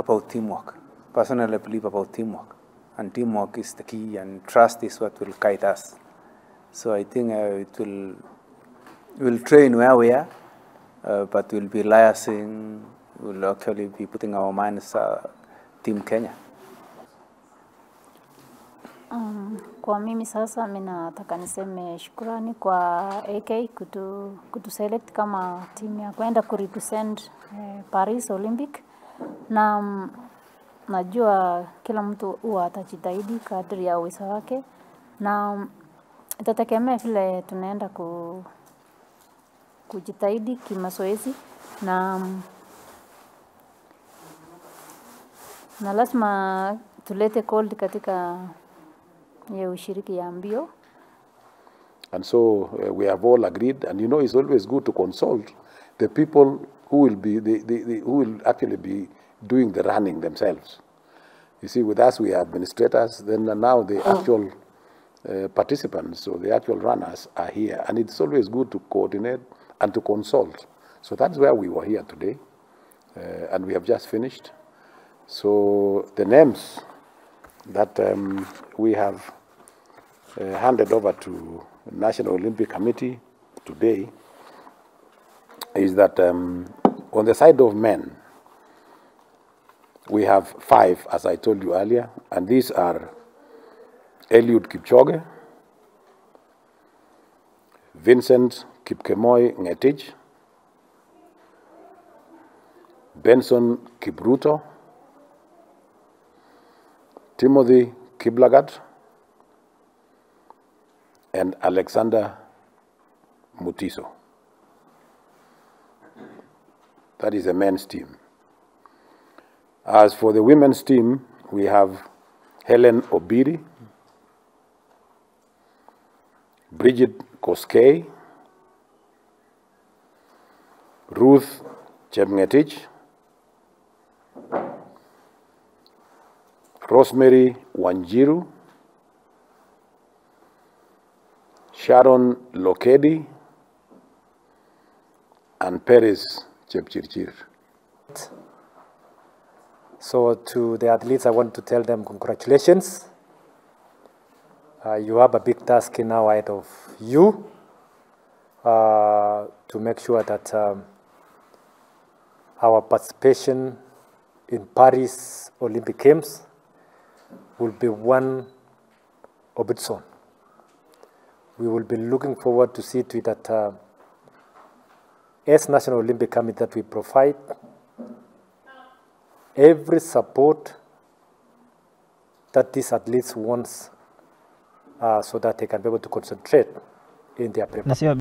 about teamwork. Personally, I believe about teamwork. And teamwork is the key, and trust is what will guide us. So I think we'll train where we are, but we'll be liaising, we'll actually be putting our minds Team Kenya. Kwa mimi sasa nataka niseme shukrani kwa AK kutu-select kama timu ya kwenda kurepresent Paris Olympic, na najua kila mtu huwa atajitahidi kadri ya uwezo wake, na itategemea vile tunaenda kujitahidi kimazoezi, na lazima tulete gold katika ushiriki ya mbio. And so we have all agreed, and you know, it's always good to consult the people who will be who will actually be doing the running themselves. You see, with us we are administrators, then now the actual participants, so the actual runners are here, and it's always good to coordinate and to consult. So that's where we were here today, and we have just finished. So the names that we have handed over to the National Olympic Committee today is that on the side of men, we have 5, as I told you earlier, and these are Eliud Kipchoge, Vincent Kipkemoi Ngetich, Benson Kipruto, Timothy Kiblagat, and Alexander Mutiso. That is the men's team. As for the women's team, we have Helen Obiri, Brigid Kosgei, Ruth Chepngetich, Rosemary Wanjiru, Sharon Lokedi, and Paris Chepchirchir. So to the athletes, I want to tell them congratulations. You have a big task now ahead of you to make sure that our participation in Paris Olympic Games will be one of its own. We will be looking forward to see to it that as National Olympic Committee that we provide every support that these athletes want so that they can be able to concentrate in their preparation.